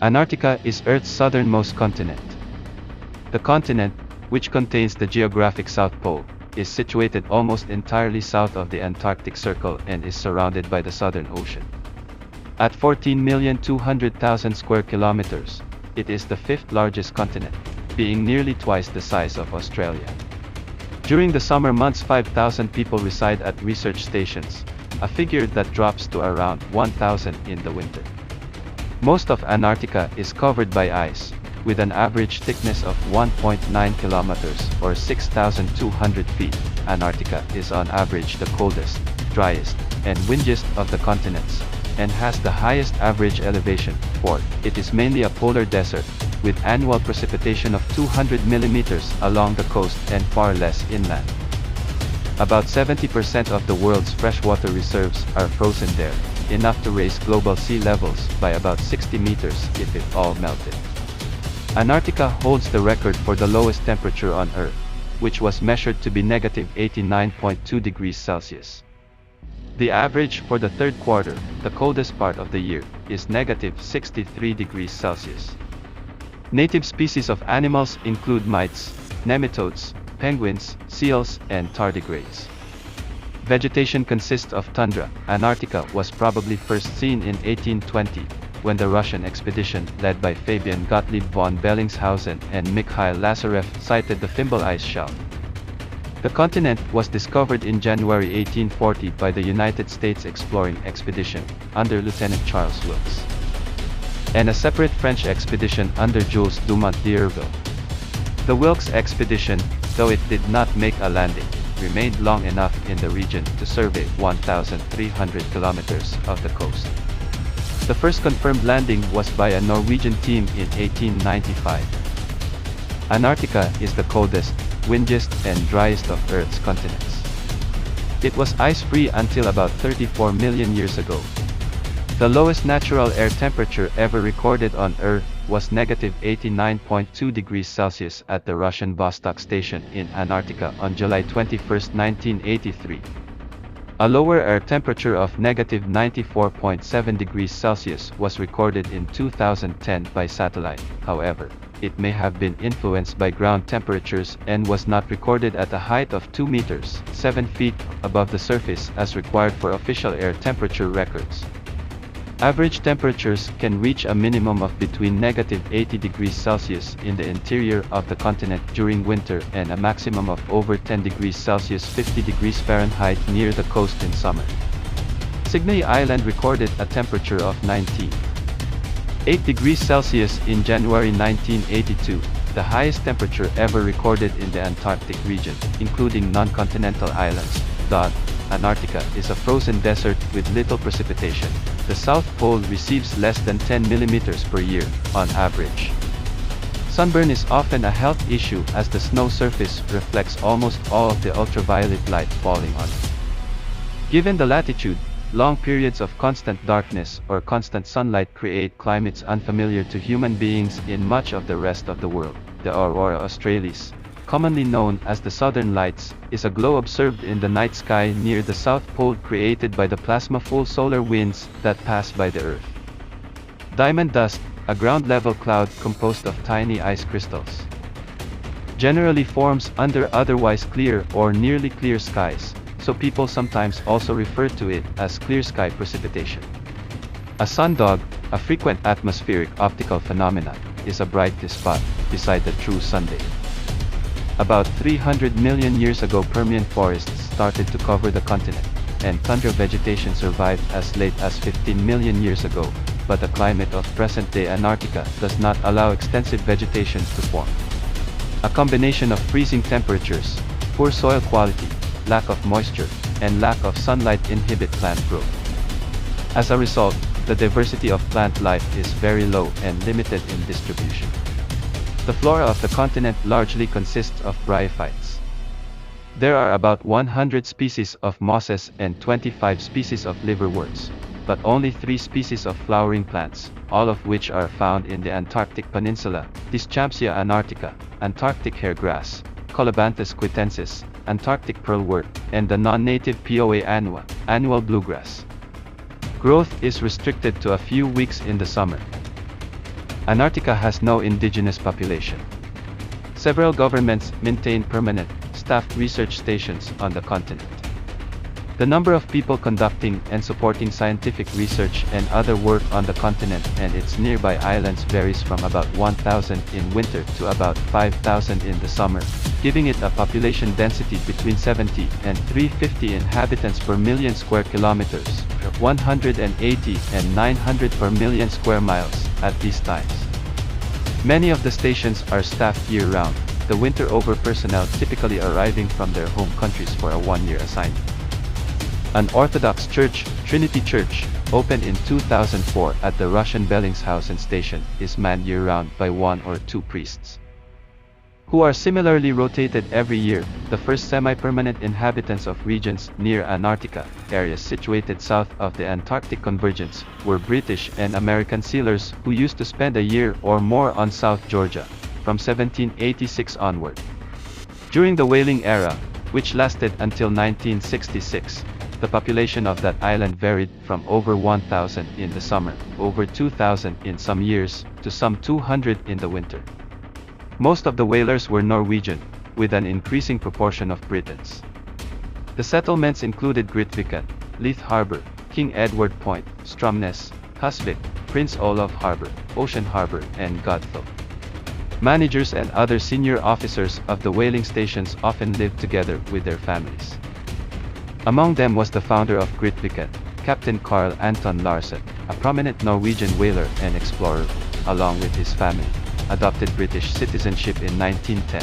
Antarctica is Earth's southernmost continent. The continent, which contains the geographic South Pole, is situated almost entirely south of the Antarctic Circle and is surrounded by the Southern Ocean. At 14,200,000 square kilometers, it is the fifth largest continent, being nearly twice the size of Australia. During the summer months 5,000 people reside at research stations, a figure that drops to around 1,000 in the winter. Most of Antarctica is covered by ice, with an average thickness of 1.9 kilometers or 6,200 feet. Antarctica is on average the coldest, driest, and windiest of the continents, and has the highest average elevation, for it is mainly a polar desert, with annual precipitation of 200 millimeters along the coast and far less inland. About 70% of the world's freshwater reserves are frozen there, enough to raise global sea levels by about 60 meters if it all melted. Antarctica holds the record for the lowest temperature on Earth, which was measured to be negative 89.2 degrees Celsius. The average for the third quarter, the coldest part of the year, is negative 63 degrees Celsius. Native species of animals include mites, nematodes, penguins, seals, and tardigrades. Vegetation consists of tundra. Antarctica was probably first seen in 1820, when the Russian expedition led by Fabian Gottlieb von Bellingshausen and Mikhail Lazarev sighted the Fimbul ice shelf. The continent was discovered in January 1840 by the United States Exploring Expedition, under Lieutenant Charles Wilkes, and a separate French expedition under Jules Dumont d'Urville. The Wilkes expedition, though it did not make a landing, remained long enough in the region to survey 1,300 kilometers of the coast. The first confirmed landing was by a Norwegian team in 1895. Antarctica is the coldest, windiest, and driest of Earth's continents. It was ice-free until about 34 million years ago. The lowest natural air temperature ever recorded on Earth was negative 89.2 degrees Celsius at the Russian Vostok station in Antarctica on July 21, 1983. A lower air temperature of negative 94.7 degrees Celsius was recorded in 2010 by satellite. However, it may have been influenced by ground temperatures and was not recorded at a height of 2 meters, 7 feet, above the surface as required for official air temperature records. Average temperatures can reach a minimum of between negative 80 degrees Celsius in the interior of the continent during winter and a maximum of over 10 degrees Celsius 50 degrees Fahrenheit near the coast in summer. Signy Island recorded a temperature of 98 degrees Celsius in January 1982, the highest temperature ever recorded in the Antarctic region, including non-continental islands. Antarctica is a frozen desert with little precipitation. The South Pole receives less than 10 millimeters per year, on average. Sunburn is often a health issue as the snow surface reflects almost all of the ultraviolet light falling on it. Given the latitude, long periods of constant darkness or constant sunlight create climates unfamiliar to human beings in much of the rest of the world. The aurora australis, commonly known as the Southern Lights, is a glow observed in the night sky near the South Pole created by the plasma-full solar winds that pass by the Earth. Diamond dust, a ground-level cloud composed of tiny ice crystals, generally forms under otherwise clear or nearly clear skies, so people sometimes also refer to it as clear sky precipitation. A sundog, a frequent atmospheric optical phenomenon, is a bright spot beside the true sunday. About 300 million years ago Permian forests started to cover the continent, and tundra vegetation survived as late as 15 million years ago, but the climate of present-day Antarctica does not allow extensive vegetation to form. A combination of freezing temperatures, poor soil quality, lack of moisture, and lack of sunlight inhibit plant growth. As a result, the diversity of plant life is very low and limited in distribution. The flora of the continent largely consists of bryophytes. There are about 100 species of mosses and 25 species of liverworts, but only 3 species of flowering plants, all of which are found in the Antarctic Peninsula: Dischampsia antarctica, Antarctic hairgrass, Colobanthus quitensis, Antarctic pearlwort, and the non-native Poa annua, annual bluegrass. Growth is restricted to a few weeks in the summer. Antarctica has no indigenous population. Several governments maintain permanent, staffed research stations on the continent. The number of people conducting and supporting scientific research and other work on the continent and its nearby islands varies from about 1,000 in winter to about 5,000 in the summer, giving it a population density between 70 and 350 inhabitants per million square kilometers, 180 and 900 per million square miles, at these times. Many of the stations are staffed year-round, the winter over personnel typically arriving from their home countries for a one-year assignment. An Orthodox church, Trinity Church, opened in 2004 at the Russian Bellingshausen station, is manned year-round by 1 or 2 priests, who are similarly rotated every year. The first semi-permanent inhabitants of regions near Antarctica, areas situated south of the Antarctic convergence, were British and American sealers who used to spend a year or more on South Georgia, from 1786 onward. During the whaling era, which lasted until 1966, the population of that island varied from over 1,000 in the summer, over 2,000 in some years, to some 200 in the winter. Most of the whalers were Norwegian, with an increasing proportion of Britons. The settlements included Grytviken, Leith Harbour, King Edward Point, Stromness, Husvik, Prince Olaf Harbour, Ocean Harbour, and Godthaab. Managers and other senior officers of the whaling stations often lived together with their families. Among them was the founder of Grytviken, Captain Carl Anton Larsen, a prominent Norwegian whaler and explorer who, along with his family, adopted British citizenship in 1910.